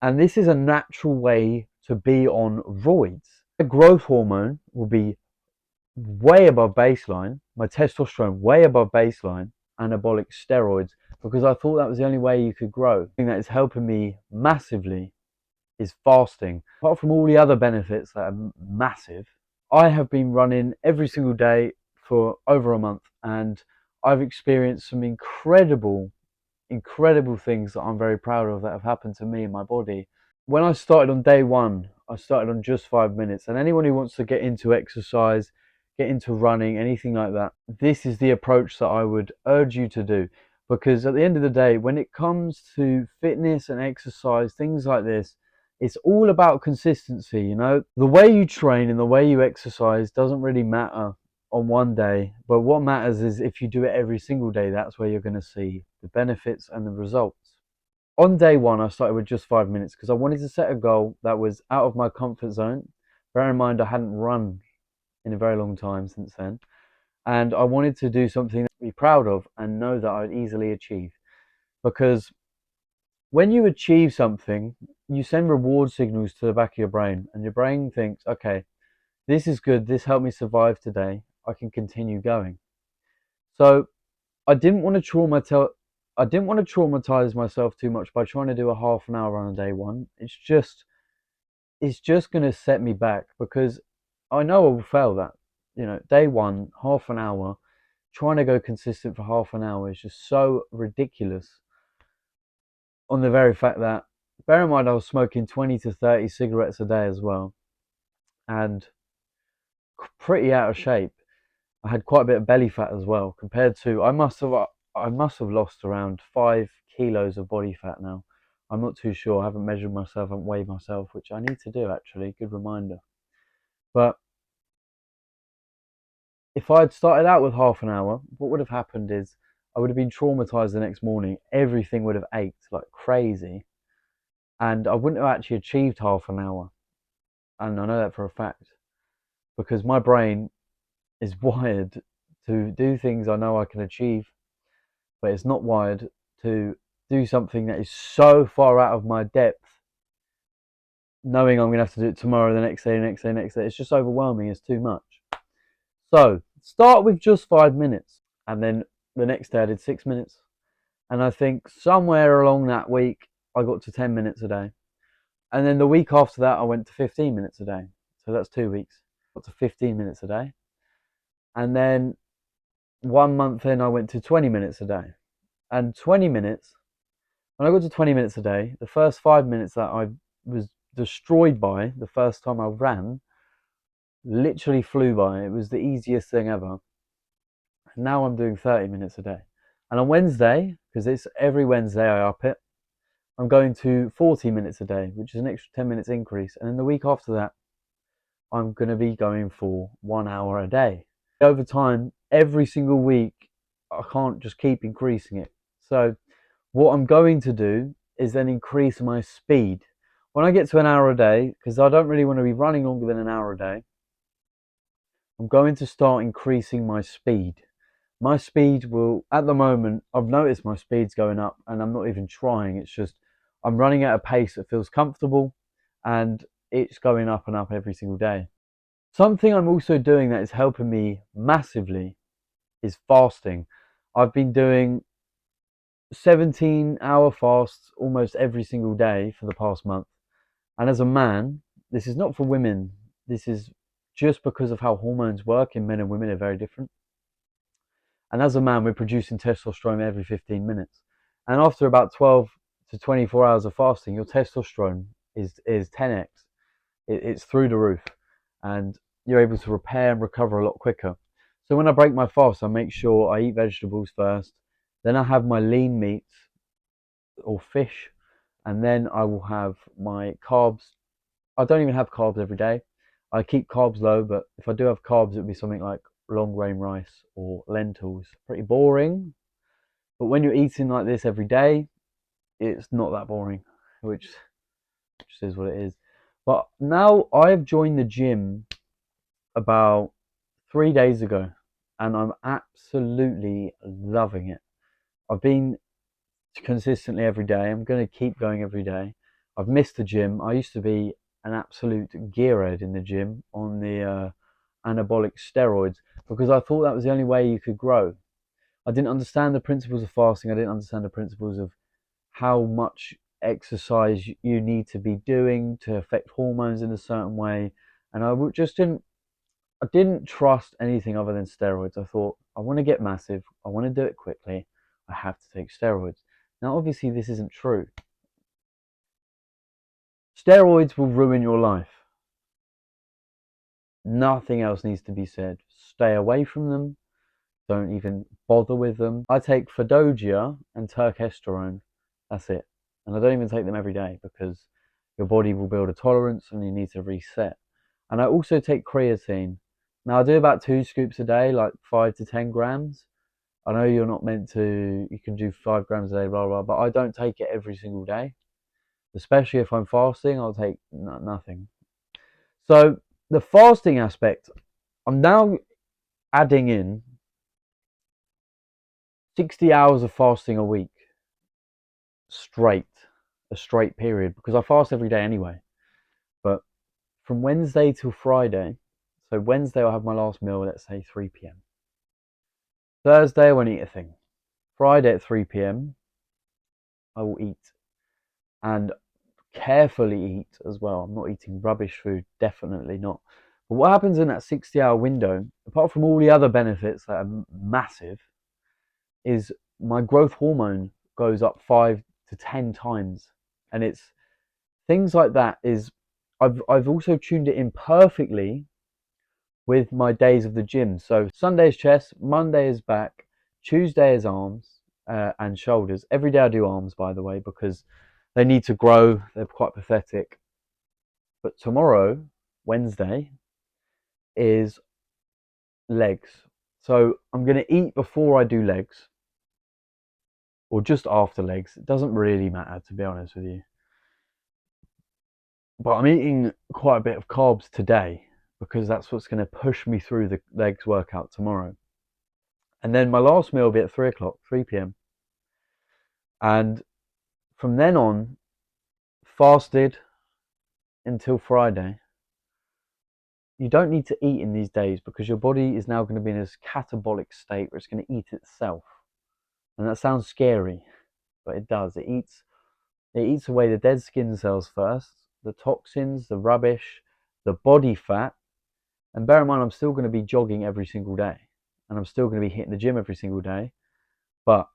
And this is a natural way to be on roids. The growth hormone will be way above baseline, my testosterone way above baseline, anabolic steroids, because I thought that was the only way you could grow. The thing that is helping me massively is fasting. Apart from all the other benefits that are massive, I have been running every single day for over a month, and I've experienced some incredible things that I'm very proud of that have happened to me and my body. When I started on day one, I started on just 5 minutes. And anyone who wants to get into exercise, get into running, anything like that, this is the approach that I would urge you to do. Because at the end of the day, when it comes to fitness and exercise, things like this, it's all about consistency, you know? The way you train and the way you exercise doesn't really matter on one day, but what matters is if you do it every single day, that's where you're going to see the benefits and the results. On day one, I started with just 5 minutes because I wanted to set a goal that was out of my comfort zone. Bear in mind, I hadn't run in a very long time since then. And I wanted to do something to be proud of and know that I'd easily achieve. Because when you achieve something, you send reward signals to the back of your brain, and your brain thinks, okay, this is good, this helped me survive today, I can continue going. So I didn't want to traumatize myself too much by trying to do a half an hour on a day one. It's just going to set me back because I know I will fail that. You know, day one, half an hour, trying to go consistent for half an hour is just so ridiculous. On the very fact that, bear in mind, I was smoking 20 to 30 cigarettes a day as well, and pretty out of shape. I had quite a bit of belly fat as well. Compared to, I must have lost around 5 kilos of body fat now. I'm not too sure. I haven't measured myself, I haven't weighed myself, which I need to do actually. Good reminder. But if I had started out with half an hour, what would have happened is I would have been traumatized the next morning. Everything would have ached like crazy, and I wouldn't have actually achieved half an hour. And I know that for a fact because my brain is wired to do things I know I can achieve, but it's not wired to do something that is so far out of my depth, knowing I'm going to have to do it tomorrow, the next day, the next day, the next day. It's just overwhelming. It's too much. So start with just 5 minutes, and then the next day I did 6 minutes, and I think somewhere along that week I got to 10 minutes a day, and then the week after that I went to 15 minutes a day. So that's 2 weeks. Got to 15 minutes a day, and then 1 month in I went to 20 minutes a day, and 20 minutes. When I got to 20 minutes a day, the first 5 minutes that I was destroyed by the first time I ran literally flew by. It was the easiest thing ever. And now I'm doing 30 minutes a day. And on Wednesday, because it's every Wednesday I up it, I'm going to 40 minutes a day, which is an extra 10 minutes increase. And then the week after that, I'm going to be going for 1 hour a day. Over time, every single week, I can't just keep increasing it. So what I'm going to do is then increase my speed. When I get to an hour a day, because I don't really want to be running longer than an hour a day, I'm going to start increasing my speed. My speed will, at the moment, I've noticed my speed's going up and I'm not even trying. It's just, I'm running at a pace that feels comfortable and it's going up and up every single day. Something I'm also doing that is helping me massively is fasting. I've been doing 17-hour fasts almost every single day for the past month. And as a man, this is not for women. This is just because of how hormones work in men and women are very different. And as a man, we're producing testosterone every 15 minutes. And after about 12 to 24 hours of fasting, your testosterone is 10x. It's through the roof. And you're able to repair and recover a lot quicker. So when I break my fast, I make sure I eat vegetables first. Then I have my lean meats or fish. And then I will have my carbs. I don't even have carbs every day. I keep carbs low, but if I do have carbs, it would be something like long grain rice or lentils. Pretty boring. But when you're eating like this every day, it's not that boring, which is what it is. But now I've joined the gym about 3 days ago, and I'm absolutely loving it. I've been consistently every day. I'm going to keep going every day. I've missed the gym. I used to be an absolute gearhead in the gym on the anabolic steroids because I thought that was the only way you could grow. I didn't understand the principles of fasting. I didn't understand the principles of how much exercise you need to be doing to affect hormones in a certain way. And just didn't trust anything other than steroids. I thought, I want to get massive. I want to do it quickly. I have to take steroids. Now, obviously, this isn't true. Steroids will ruin your life. Nothing else needs to be said. Stay away from them. Don't even bother with them. I take Fedogia and Testosterone. That's it. And I don't even take them every day because your body will build a tolerance and you need to reset. And I also take creatine. Now I do about 2 scoops a day, like 5 to 10 grams. I know you're not meant to, you can do 5 grams a day, blah, blah, but I don't take it every single day. Especially if I'm fasting, I'll take nothing. So the fasting aspect, I'm now adding in 60 hours of fasting a week straight, a straight period, because I fast every day anyway. But from Wednesday till Friday, so Wednesday I'll have my last meal, let's say 3 p.m. Thursday I won't eat a thing. Friday at 3 p.m. I will eat and carefully eat as well. I'm not eating rubbish food, definitely not. But what happens in that 60-hour window, apart from all the other benefits that are massive, is my growth hormone goes up 5 to 10 times. And it's things like that is I've also tuned it in perfectly with my days of the gym. So Sunday is chest, Monday is back, Tuesday is arms and shoulders. Every day I do arms, by the way, because they need to grow. They're quite pathetic. But tomorrow, Wednesday, is legs. So I'm going to eat before I do legs or just after legs. It doesn't really matter, to be honest with you. But I'm eating quite a bit of carbs today because that's what's going to push me through the legs workout tomorrow. And then my last meal will be at 3 o'clock, 3 p.m. And from then on, fasted until Friday. You don't need to eat in these days because your body is now going to be in this catabolic state where it's going to eat itself. And that sounds scary, but it does. It eats away the dead skin cells first, the toxins, the rubbish, the body fat. And bear in mind, I'm still going to be jogging every single day. And I'm still going to be hitting the gym every single day. But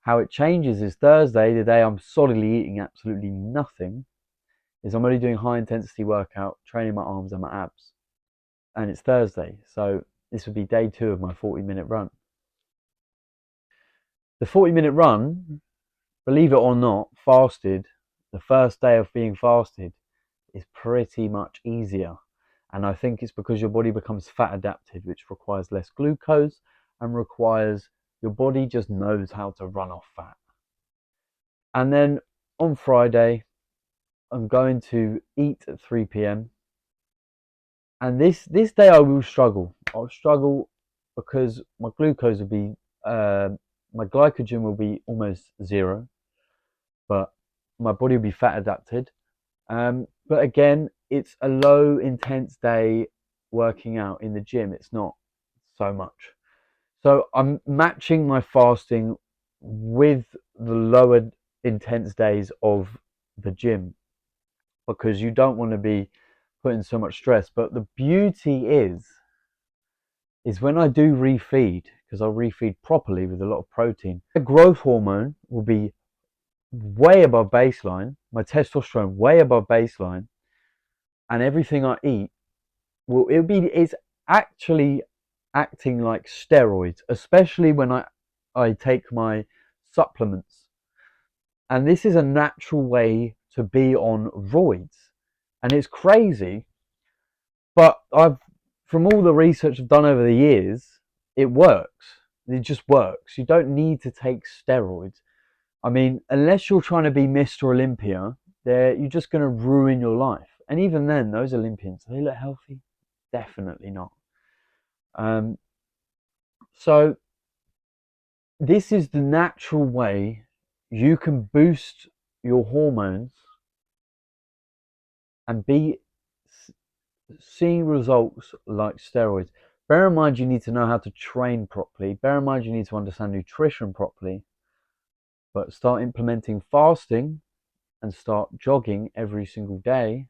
how it changes is Thursday, the day I'm solidly eating absolutely nothing, is I'm only doing high intensity workout, training my arms and my abs. And it's Thursday, so this would be day 2 of my 40-minute run. The 40-minute run, believe it or not, fasted, the first day of being fasted is pretty much easier. And I think it's because your body becomes fat adapted, which requires less glucose and requires your body just knows how to run off fat. And then on Friday, I'm going to eat at 3 p.m. And this day I will struggle. I'll struggle because my glucose will be, my glycogen will be almost zero, but my body will be fat adapted. But again, it's a low intense day working out in the gym. It's not so much. So I'm matching my fasting with the lower intense days of the gym because you don't want to be putting so much stress. But the beauty is when I do refeed, because I'll refeed properly with a lot of protein, the growth hormone will be way above baseline, my testosterone way above baseline, and everything I eat it's actually acting like steroids, especially when I take my supplements. And this is a natural way to be on roids. And it's crazy, but from all the research I've done over the years, it works. It just works. You don't need to take steroids. I mean, unless you're trying to be Mr. Olympia, you're just going to ruin your life. And even then, those Olympians, do they look healthy? Definitely not. So this is the natural way you can boost your hormones and be seeing results like steroids. Bear in mind you need to know how to train properly. Bear in mind you need to understand nutrition properly. But start implementing fasting and start jogging every single day,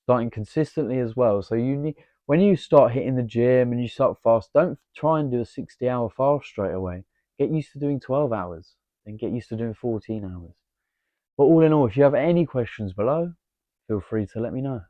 starting consistently as well. So you need, when you start hitting the gym and you start fast, don't try and do a 60-hour fast straight away. Get used to doing 12 hours, then get used to doing 14 hours. But all in all, if you have any questions below, feel free to let me know.